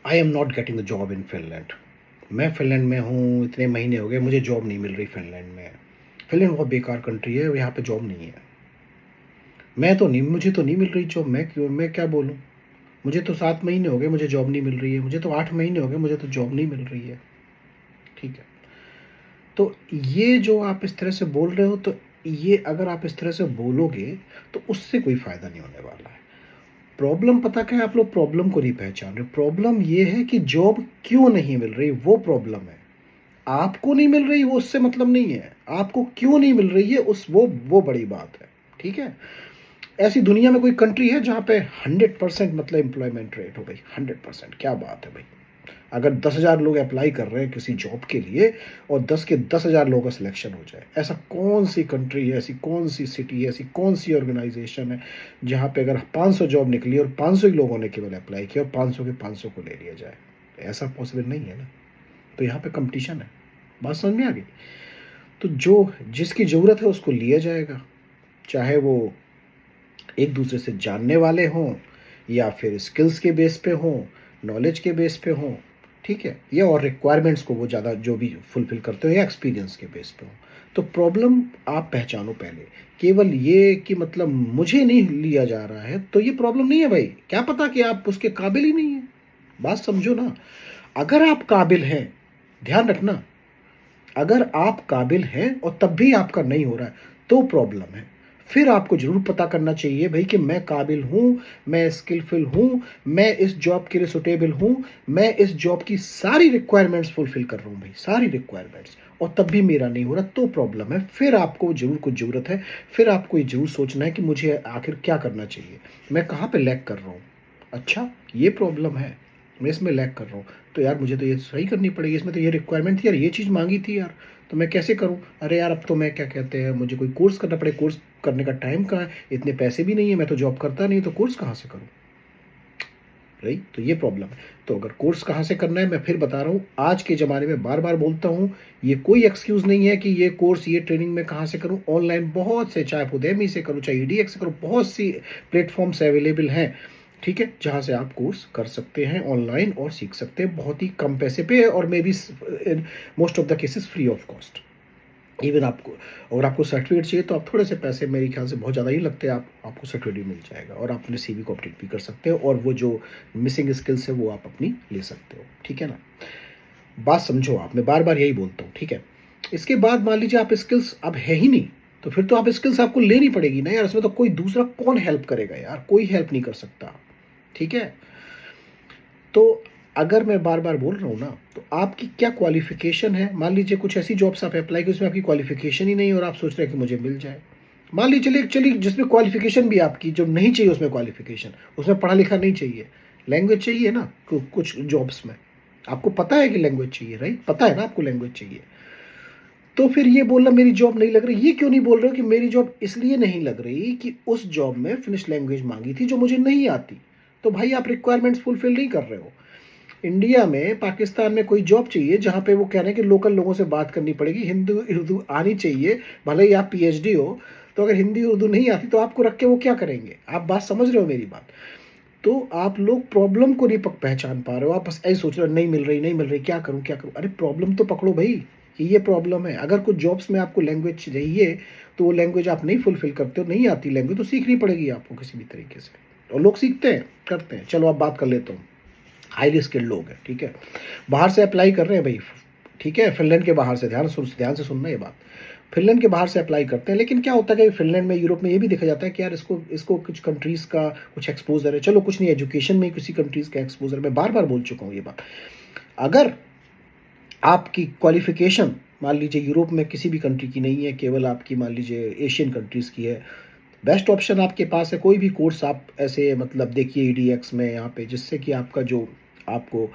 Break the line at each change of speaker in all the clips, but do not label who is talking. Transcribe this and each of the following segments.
I am not getting the job in Finland. मैं Finland में हूँ, इतने महीने हो गए, मुझे जॉब नहीं मिल रही फिनलैंड में। फिनलैंड बहुत बेकार कंट्री है, यहाँ पे जॉब नहीं है। मुझे तो नहीं मिल रही जॉब। मैं क्या बोलूँ। मुझे तो 7 महीने हो गए, मुझे जॉब नहीं मिल रही है। मुझे तो 8 महीने हो गए, मुझे तो जॉब नहीं मिल रही है। ठीक है। तो ये जो आप इस तरह से बोल रहे हो, तो ये अगर आप इस तरह से बोलोगे तो उससे कोई फ़ायदा नहीं होने वाला है। प्रॉब्लम पता क्या है, आप लोग प्रॉब्लम को नहीं पहचान रहे। प्रॉब्लम ये है कि जॉब क्यों नहीं मिल रही, वो प्रॉब्लम है। आपको नहीं मिल रही वो उससे मतलब नहीं है, आपको क्यों नहीं मिल रही है उस वो बड़ी बात है। ठीक है। ऐसी दुनिया में कोई कंट्री है जहाँ पे 100% मतलब एम्प्लॉयमेंट रेट हो भाई? 100%, क्या बात है भाई। अगर 10,000 लोग अप्लाई कर रहे हैं किसी जॉब के लिए और 10 के 10,000 लोगों का सिलेक्शन हो जाए, ऐसा कौन सी कंट्री है, ऐसी कौन सी सिटी है, ऐसी कौन सी ऑर्गेनाइजेशन है जहाँ पे अगर 500 जॉब निकली और 500 ही लोगों ने केवल अप्लाई किया और 500 के 500 को ले लिया जाए? ऐसा पॉसिबल नहीं है ना। तो यहाँ पे कंपटीशन है। बात समझ में आ गई? तो जो जिसकी ज़रूरत है उसको लिया जाएगा, चाहे वो एक दूसरे से जानने वाले हों या फिर स्किल्स के बेस पे हों, नॉलेज के बेस पे हों। ठीक है, या और रिक्वायरमेंट्स को वो ज़्यादा जो भी फुलफिल करते हो या एक्सपीरियंस के बेस पे हो। तो प्रॉब्लम आप पहचानो पहले। केवल ये कि मतलब मुझे नहीं लिया जा रहा है तो ये प्रॉब्लम नहीं है भाई। क्या पता कि आप उसके काबिल ही नहीं है। बात समझो ना। अगर आप काबिल हैं, ध्यान रखना, अगर आप काबिल हैं और तब भी आपका नहीं हो रहा है तो प्रॉब्लम है। फिर आपको ज़रूर पता करना चाहिए भाई कि मैं काबिल हूँ, मैं स्किलफुल हूँ, मैं इस जॉब के लिए सुटेबल हूँ, मैं इस जॉब की सारी रिक्वायरमेंट्स फुलफिल कर रहा हूँ भाई, सारी रिक्वायरमेंट्स, और तब भी मेरा नहीं हो रहा तो प्रॉब्लम है। फिर आपको ज़रूर कुछ ज़रूरत है। फिर आपको ये ज़रूर सोचना है कि मुझे आखिर क्या करना चाहिए, मैं कहाँ पे लैग कर रहा हूँ। अच्छा, ये प्रॉब्लम है, मैं इसमें लैग कर रहा हूँ, तो यार मुझे तो ये सही करनी पड़ेगी। इसमें तो ये रिक्वायरमेंट थी यार, ये चीज़ मांगी थी यार, तो मैं कैसे करूँ? अरे यार अब तो मैं क्या कहते हैं, मुझे कोई कोर्स करना पड़े। कोर्स करने का टाइम कहाँ है, इतने पैसे भी नहीं है, मैं तो जॉब करता नहीं, तो कोर्स कहाँ से करूँ? राइट, तो ये प्रॉब्लम है। तो अगर कोर्स कहाँ से करना है, मैं फिर बता रहा हूँ, आज के ज़माने में बार बार बोलता हूँ, ये कोई एक्सक्यूज़ नहीं है कि ये कोर्स, ये ट्रेनिंग मैं कहाँ से करूँ। ऑनलाइन बहुत से, चाहे उदेमी से करूँ, चाहे EDX से करूँ, बहुत सी प्लेटफॉर्म्स अवेलेबल हैं। ठीक है, जहाँ से आप कोर्स कर सकते हैं ऑनलाइन और सीख सकते हैं बहुत ही कम पैसे पे, और may be in most of the cases free of cost. Even आपको, अगर आपको सर्टिफिकेट चाहिए तो आप थोड़े से पैसे, मेरे ख्याल से बहुत ज़्यादा ही लगते हैं, आपको सर्टिफिकेट भी मिल जाएगा और आप अपने CV को अपडेट भी कर सकते हो, और वो जो मिसिंग स्किल्स है वो आप अपनी ले सकते हो। ठीक है ना। बात समझो आप, मैं बार बार यही बोलता हूँ। ठीक है। इसके बाद मान लीजिए आप स्किल्स अब है ही नहीं, तो फिर तो आप स्किल्स आपको लेनी पड़ेगी ना यार। इसमें तो कोई दूसरा कौन हेल्प करेगा यार, कोई हेल्प नहीं कर सकता। ठीक है। तो अगर मैं बार बार बोल रहा हूँ ना, तो आपकी क्या क्वालिफिकेशन है? मान लीजिए कुछ ऐसी जॉब्स आप अप्लाई की उसमें आपकी क्वालिफिकेशन ही नहीं है और आप सोच रहे हैं कि मुझे मिल जाए। मान लीजिए, चलिए चलिए, जिसमें क्वालिफिकेशन भी आपकी जो नहीं चाहिए, उसमें क्वालिफिकेशन, उसमें पढ़ा लिखा नहीं चाहिए, लैंग्वेज चाहिए ना। कुछ जॉब्स में आपको पता है कि लैंग्वेज चाहिए, राइट? पता है ना आपको लैंग्वेज चाहिए। तो फिर ये बोलना मेरी जॉब नहीं लग रही, ये क्यों नहीं बोल रहे हो कि मेरी जॉब इसलिए नहीं लग रही कि उस जॉब में फिनिश लैंग्वेज मांगी थी जो मुझे नहीं आती? तो भाई आप रिक्वायरमेंट्स फुलफिल नहीं कर रहे हो। इंडिया में, पाकिस्तान में कोई जॉब चाहिए जहाँ पे वो कह रहे हैं कि लोकल लोगों से बात करनी पड़ेगी, हिंदी उर्दू आनी चाहिए, भले ही आप PhD हो। तो अगर हिंदी उर्दू नहीं आती तो आपको रख के वो क्या करेंगे? आप बात समझ रहे हो मेरी बात? तो आप लोग प्रॉब्लम को नहीं पहचान पा रहे हो। आप बस ऐसे सोच रहे हो, नहीं मिल रही, नहीं मिल रही, क्या करूँ क्या करूँ। अरे प्रॉब्लम तो पकड़ो भाई कि ये प्रॉब्लम है। अगर कुछ जॉब्स में आपको लैंग्वेज चाहिए तो वो लैंग्वेज आप नहीं फुलफिल करते हो, नहीं आती लैंग्वेज, तो सीखनी पड़ेगी आपको किसी भी तरीके से। और लोग सीखते हैं, करते हैं। चलो अब बात कर लेता हूँ। हाईली स्किल्ड लोग हैं, ठीक है, बाहर से अप्लाई कर रहे हैं भाई। ठीक है, फिनलैंड के बाहर से, ध्यान से सुनना ये बात। फिनलैंड के बाहर से अप्लाई करते हैं, लेकिन क्या होता है कि फिनलैंड में, यूरोप में ये भी देखा जाता है कि यार इसको इसको कुछ कंट्रीज़ का कुछ एक्सपोजर है। चलो कुछ नहीं, एजुकेशन में किसी कंट्रीज़ का एक्सपोजर, मैं बार बार बोल चुका हूँ ये बात। अगर आपकी क्वालिफिकेशन मान लीजिए यूरोप में किसी भी कंट्री की नहीं है, केवल आपकी मान लीजिए एशियन कंट्रीज़ की है, बेस्ट ऑप्शन आपके पास है कोई भी कोर्स आप ऐसे मतलब देखिए EDX में यहाँ पे, जिससे कि आपका जो आपको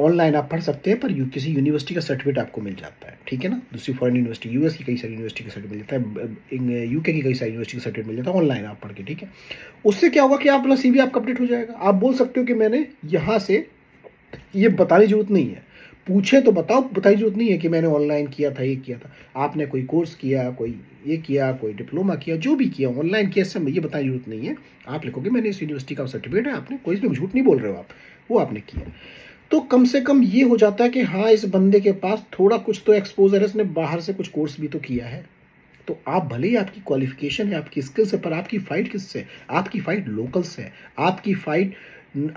ऑनलाइन आप पढ़ सकते हैं, पर किसी यूनिवर्सिटी का सर्टिफिकेट आपको मिल जाता है। ठीक है ना। दूसरी फॉरेन यूनिवर्सिटी, US की कई सारी यूनिवर्सिटी का सर्टिफिकेट मिल जाता है, UK की कई सारी यूनिवर्सिटी का सर्टिफिकेट मिल जाता है ऑनलाइन आप पढ़ के। ठीक है। उससे क्या होगा कि आप अपना CV आपका अपडेट हो जाएगा। आप बोल सकते हो कि मैंने यहाँ से, ये बताने की जरूरत नहीं है, पूछे तो बताओ, बताने की जरूरत नहीं है कि मैंने ऑनलाइन किया था, ये किया था। आपने कोई कोर्स किया, कोई ये किया, कोई डिप्लोमा किया, जो भी किया ऑनलाइन किया, सब ये बताने की जरूरत नहीं है। आप लिखोगे मैंने इस यूनिवर्सिटी का सर्टिफिकेट है, आपने कोई इसमें झूठ नहीं बोल रहे हो आप। वो आपने किया। तो कम से कम ये हो जाता है कि हाँ, इस बंदे के पास थोड़ा कुछ तो एक्सपोज़र है, इसने बाहर से कुछ कोर्स भी तो किया है। तो आप भले ही आपकी क्वालिफ़िकेशन है, आपकी स्किल्स है, पर आपकी फ़ाइट किससे है? आपकी फ़ाइट लोकल से है। आपकी फ़ाइट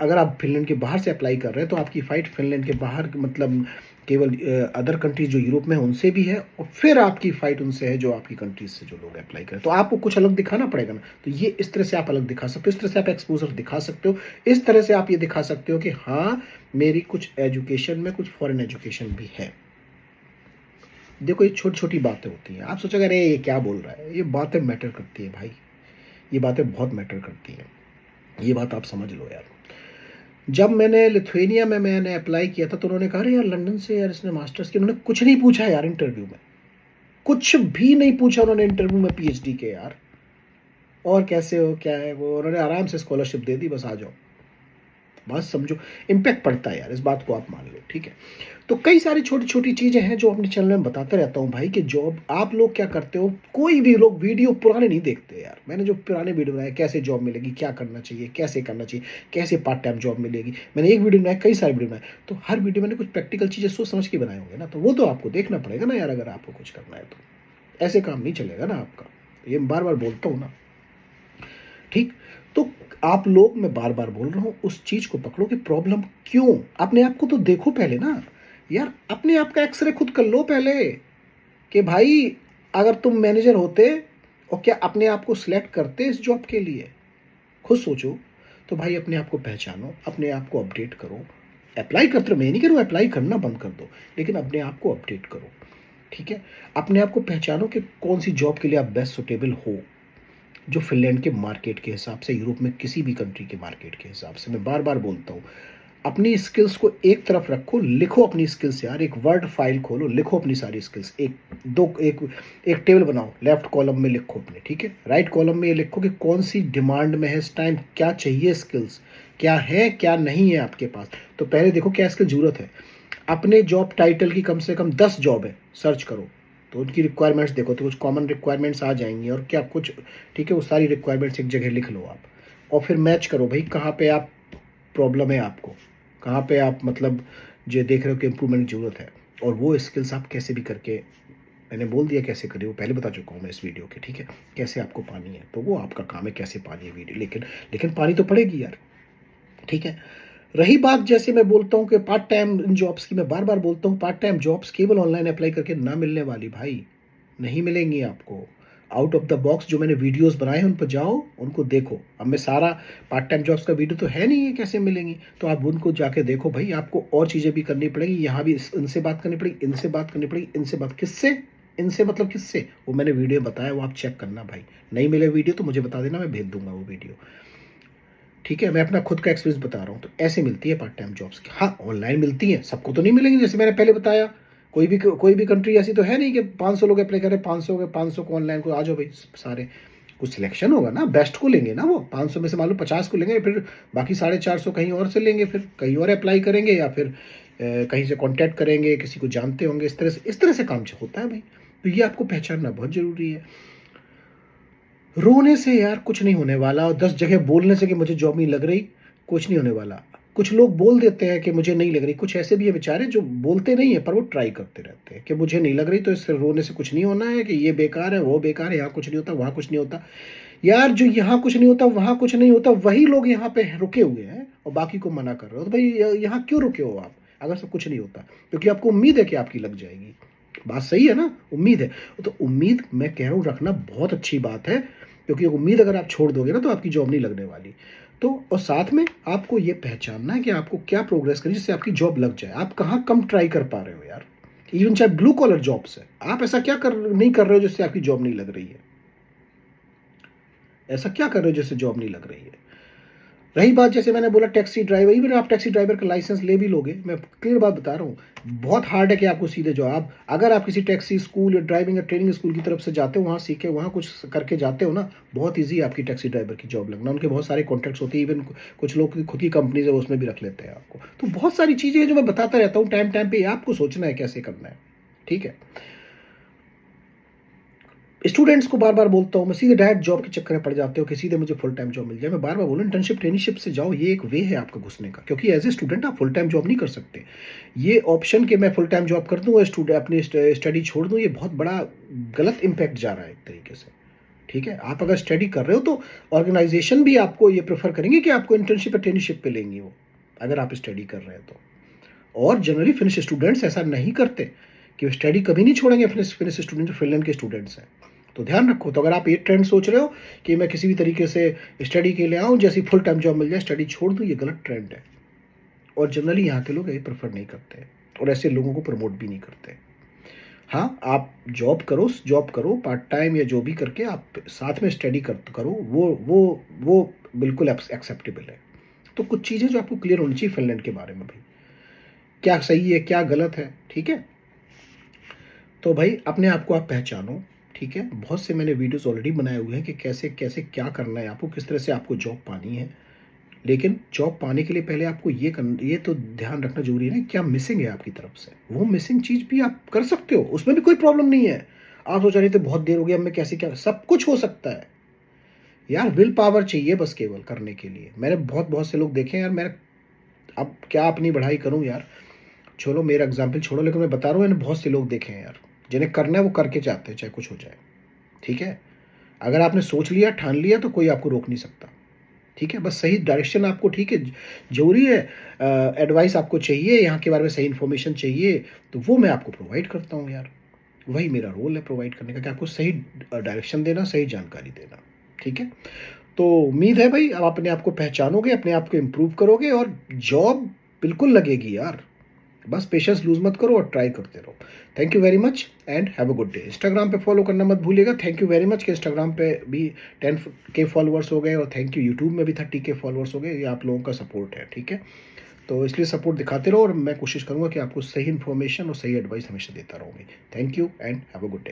अगर आप फ़िनलैंड के बाहर से अप्लाई कर रहे हैं, तो आपकी फ़ाइट फ़िनलैंड के बाहर मतलब केवल अदर कंट्रीज़ जो यूरोप में हैं, उनसे भी है और फिर आपकी फ़ाइट उनसे है, जो आपकी कंट्रीज़ से जो लोग अप्लाई करें। तो आपको कुछ अलग दिखाना पड़ेगा ना। तो ये इस तरह से आप अलग दिखा सकते हो, इस तरह से आप एक्सपोज़र दिखा सकते हो, इस तरह से आप ये दिखा सकते हो कि हाँ, मेरी कुछ एजुकेशन में कुछ फ़ॉरेन एजुकेशन भी है। देखो, ये छोटी-छोटी बातें होती हैं। आप सोचोगे अरे ये क्या बोल रहा है? ये बातें मैटर करती हैं भाई, ये बातें बहुत मैटर करती हैं। ये बात आप समझ लो यार। जब मैंने लिथुआनिया में मैंने अप्लाई किया था, तो उन्होंने कहा अरे यार लंदन से यार इसने मास्टर्स किया। उन्होंने कुछ नहीं पूछा यार इंटरव्यू में, कुछ भी नहीं पूछा उन्होंने इंटरव्यू में पीएचडी के यार। और कैसे हो, क्या है वो, उन्होंने आराम से स्कॉलरशिप दे दी, बस आ जाओ। बात समझो, इम्पैक्ट पड़ता है यार, इस बात को आप मान लो, ठीक है। तो कई सारी छोटी-छोटी चीज़ें हैं जो अपने चैनल में बताता रहता हूँ भाई कि जॉब आप लोग क्या करते हो, कोई भी लोग वीडियो पुराने नहीं देखते यार। मैंने जो पुराने वीडियो बनाए, कैसे जॉब मिलेगी, क्या करना चाहिए, कैसे करना चाहिए, कैसे पार्ट टाइम जॉब मिलेगी। मैंने एक वीडियो बनाया, कई सारे वीडियो बनाए, तो हर वीडियो मैंने कुछ प्रैक्टिकल चीज़ें सोच समझ के बनाए होंगे ना, तो वो तो आपको देखना पड़ेगा ना यार, अगर आपको कुछ करना है तो। ऐसे काम नहीं चलेगा ना आपका। ये बार-बार बोलता हूँ ना, ठीक? तो आप लोग, मैं बार-बार बोल रहा हूँ, उस चीज़ को पकड़ो कि प्रॉब्लम क्यों? अपने आप को तो देखो पहले ना। यार अपने आप का एक्स-रे खुद कर लो पहले, कि भाई अगर तुम मैनेजर होते और क्या अपने आप को सिलेक्ट करते इस जॉब के लिए? खुद सोचो। तो भाई अपने आप को पहचानो, अपने आप को अपडेट करो। अप्लाई करते रहो, मैं ये नहीं कह रहा हूँ अप्लाई करना बंद कर दो, लेकिन अपने आप को अपडेट करो, ठीक है? अपने आप को पहचानो कि कौन-सी जॉब के लिए आप बेस्ट सूटेबल हो। जो फ़िनलैंड के मार्केट के हिसाब से, यूरोप में किसी भी कंट्री के मार्केट के हिसाब से, मैं बार-बार बोलता हूँ, अपनी स्किल्स को एक तरफ रखो, लिखो अपनी स्किल्स यार, एक वर्ड फाइल खोलो, लिखो अपनी सारी स्किल्स, एक टेबल बनाओ, लेफ्ट कॉलम में लिखो अपने, ठीक है? राइट कॉलम में ये लिखो कि कौन-सी डिमांड में है इस टाइम, क्या चाहिए स्किल्स, क्या है, क्या नहीं है आपके पास। तो पहले देखो क्या स्किल ज़रूरत है। अपने जॉब टाइटल की कम से कम 10 जॉब है, सर्च करो। तो उनकी रिक्वायरमेंट्स देखो, तो कुछ कॉमन रिक्वायरमेंट्स आ जाएँगी और क्या कुछ, ठीक है? वो सारी रिक्वायरमेंट्स एक जगह लिख लो आप और फिर मैच करो भई, कहाँ पे आप प्रॉब्लम है आपको, कहाँ पे आप मतलब जो देख रहे हो कि इम्प्रूवमेंट की ज़रूरत है, और वो स्किल्स आप कैसे भी करके, मैंने बोल दिया कैसे करें, वो पहले बता चुका हूँ मैं इस वीडियो के, ठीक है? कैसे आपको पानी है, तो वो आपका काम है कैसे पानी है वीडियो, लेकिन पानी तो पड़ेगी यार, ठीक है? रही बात, जैसे मैं बोलता हूँ कि पार्ट टाइम जॉब्स की, मैं बार-बार बोलता हूँ पार्ट टाइम जॉब्स केवल ऑनलाइन अप्लाई करके ना मिलने वाली भाई, नहीं मिलेंगी आपको। आउट ऑफ द बॉक्स जो मैंने वीडियोज़ बनाए हैं उन पर जाओ, उनको देखो। अब मैं सारा पार्ट टाइम जॉब्स का वीडियो तो है नहीं है, कैसे मिलेंगी? तो आप उनको जाके देखो भाई, आपको और चीज़ें भी करनी पड़ेंगी, यहाँ भी इनसे बात करनी पड़ेगी, इनसे बात करनी पड़ेगी, इनसे बात किससे? इनसे मतलब किससे? वो मैंने वीडियो बताया, वो आप चेक करना भाई। नहीं मिले वीडियो तो मुझे बता देना, मैं भेज दूँगा वो वीडियो। ठीक है, मैं अपना खुद का एक्सपीरियंस बता रहा हूँ, तो ऐसे मिलती है पार्ट टाइम जॉब्स। हाँ, ऑनलाइन मिलती हैं, सबको तो नहीं मिलेंगी, जैसे मैंने पहले बताया। कोई भी कंट्री ऐसी तो है नहीं कि 500 लोग अप्लाई कर रहे हैं, 500 के 500 को ऑनलाइन को आ जाओ भाई सारे। कुछ सिलेक्शन होगा ना, बेस्ट को लेंगे ना वो, 500 में से मान लो 50 को लेंगे, फिर बाकी 450 कहीं और से लेंगे, फिर कहीं और अप्लाई करेंगे, या फिर कहीं से कॉन्टैक्ट करेंगे, किसी को जानते होंगे, इस तरह से काम होता है भाई। तो ये आपको पहचानना बहुत ज़रूरी है। रोने से यार कुछ नहीं होने वाला, और 10 जगह बोलने से कि मुझे जॉब नहीं लग रही, कुछ नहीं होने वाला। कुछ लोग बोल देते हैं कि मुझे नहीं लग रही, कुछ ऐसे भी हैं बेचारे जो बोलते नहीं हैं पर वो ट्राई करते रहते हैं कि मुझे नहीं लग रही, तो इससे रोने से कुछ नहीं होना है कि ये बेकार है, वो बेकार है, यहाँ कुछ नहीं होता, वहाँ कुछ नहीं होता। यार जो यहाँ कुछ नहीं होता, वहाँ कुछ नहीं होता, वही लोग यहाँ पे रुके हुए हैं और बाकी को मना कर रहे हो। तो भाई यहाँ क्यों रुके हो आप, अगर सब कुछ नहीं होता? क्योंकि आपको उम्मीद है कि आपकी लग जाएगी। बात सही है ना? उम्मीद है। तो उम्मीद मैं कह रहा हूँ रखना बहुत अच्छी बात है, क्योंकि उम्मीद अगर आप छोड़ दोगे ना तो आपकी जॉब नहीं लगने वाली। तो और साथ में आपको ये पहचानना है कि आपको क्या प्रोग्रेस करनी है जिससे आपकी जॉब लग जाए। आप कहाँ कम ट्राई कर पा रहे हो यार? इवन चाहे ब्लू कॉलर जॉब्स है, आप ऐसा क्या नहीं कर रहे हो जिससे आपकी जॉब नहीं लग रही है? ऐसा क्या कर रहे हो जिससे जॉब नहीं लग रही है? रही बात, जैसे मैंने बोला टैक्सी ड्राइवर, इवन आप टैक्सी ड्राइवर का लाइसेंस ले भी लोगे, मैं क्लियर बात बता रहा हूँ, बहुत हार्ड है कि आपको सीधे जॉब, अगर आप किसी टैक्सी स्कूल या ड्राइविंग या ट्रेनिंग स्कूल की तरफ से जाते हो, वहाँ सीखे, वहाँ कुछ करके जाते हो ना, बहुत ईजी है आपकी टैक्सी ड्राइवर की जॉब लगना। उनके बहुत सारे कॉन्टैक्ट्स होते हैं, इवन कुछ लोग की खुद की कंपनीज है, उसमें भी रख लेते हैं आपको। तो बहुत सारी चीज़ें हैं जो मैं बताता रहता हूँ टाइम टाइम पे, आपको सोचना है कैसे करना है, ठीक है? स्टूडेंट्स को बार-बार बोलता हूँ मैं, सीधे डायरेक्ट जॉब के चक्कर में पड़ जाते हो कि सीधे मुझे फुल टाइम जॉब मिल जाए। मैं बार-बार बोल रहा हूँ इंटर्नशिप, ट्रेनीशिप से जाओ, ये एक वे है आपका घुसने का, क्योंकि एज़ ए स्टूडेंट आप फुल टाइम जॉब नहीं कर सकते। ये ऑप्शन कि मैं फुल टाइम जॉब कर दूँ और अपनी स्टडी छोड़ दूँ, ये बहुत बड़ा गलत इम्पैक्ट जा रहा है एक तरीके से, ठीक है? आप अगर स्टडी कर रहे हो तो ऑर्गनाइज़ेशन भी आपको ये प्रेफ़र करेंगे कि आपको इंटर्नशिप या ट्रेनीशिप पे लेंगी वो, अगर आप स्टडी कर रहे हैं तो। और जनरली फिनिश स्टूडेंट्स ऐसा नहीं करते कि वो स्टडी कभी नहीं छोड़ेंगे, फिनिश फिनिश स्टूडेंट जो फिनलैंड के स्टूडेंट्स हैं। तो ध्यान रखो, तो अगर आप ये ट्रेंड सोच रहे हो कि मैं किसी भी तरीके से स्टडी के लिए आऊँ, जैसे फुल टाइम जॉब मिल जाए स्टडी छोड़ दूँ, ये गलत ट्रेंड है। और जनरली यहाँ के लोग ये प्रेफर नहीं करते और ऐसे लोगों को प्रमोट भी नहीं करते। हाँ, आप जॉब करो पार्ट टाइम या जो भी करके आप साथ में स्टडी करो, वो बिल्कुल एक्सेप्टेबल है। तो कुछ चीज़ें जो आपको क्लियर होनी चाहिए फिनलैंड के बारे में भाई, क्या सही है, क्या गलत है, ठीक है? तो भाई अपने आप को आप पहचानो, ठीक है? बहुत से मैंने वीडियोज़ ऑलरेडी बनाए हुए हैं कि कैसे-कैसे क्या करना है आपको, किस तरह से आपको जॉब पानी है। लेकिन जॉब पाने के लिए पहले आपको ये तो ध्यान रखना ज़रूरी है ना, क्या मिसिंग है आपकी तरफ से? वो मिसिंग चीज़ भी आप कर सकते हो, उसमें भी कोई प्रॉब्लम नहीं है। आप सोच रहे थे बहुत देर हो गई, अब मैं कैसे क्या, सब कुछ हो सकता है। यार विल पावर चाहिए बस केवल करने के लिए। मैंने बहुत-बहुत से लोग देखे हैं यार, मैं अब क्या अपनी बढ़ाई करूँ यार? छोड़ो मेरा एग्ज़ाम्पल छोड़ो, लेकिन मैं बता रहा हूँ, मैंने बहुत से लोग देखे हैं यार, जिन्हें करना है वो करके जाते हैं, चाहे कुछ हो जाए, ठीक है? अगर आपने सोच लिया, ठान लिया तो कोई आपको रोक नहीं सकता, ठीक है? बस सही डायरेक्शन आपको, ठीक है, ज़रूरी है एडवाइस आपको चाहिए, यहाँ के बारे में सही इन्फॉर्मेशन चाहिए, तो वो मैं आपको प्रोवाइड करता हूँ यार। वही मेरा रोल है प्रोवाइड करने का कि आपको सही डायरेक्शन देना, सही जानकारी देना, ठीक है? तो उम्मीद है भाई आप अपने आप को पहचानोगे, अपने आप को इम्प्रूव करोगे और जॉब बिल्कुल लगेगी यार। बस पेशेंस लूज़ मत करो और ट्राई करते रहो। Thank you very much and have a good day. Instagram पे फॉलो करना मत भूलिएगा। थैंक यू वेरी मच कि इंस्टाग्राम पे भी 10 के फॉलोअर्स हो गए और थैंक यू यूट्यूब में भी 30 के फॉलोअर्स हो गए। ये आप लोगों का सपोर्ट है, ठीक है? तो इसलिए सपोर्ट दिखाते रहो और मैं कोशिश करूँगा कि आपको सही इन्फॉर्मेशन और सही एडवाइस हमेशा देता रहूँगी। Thank you and have a good day.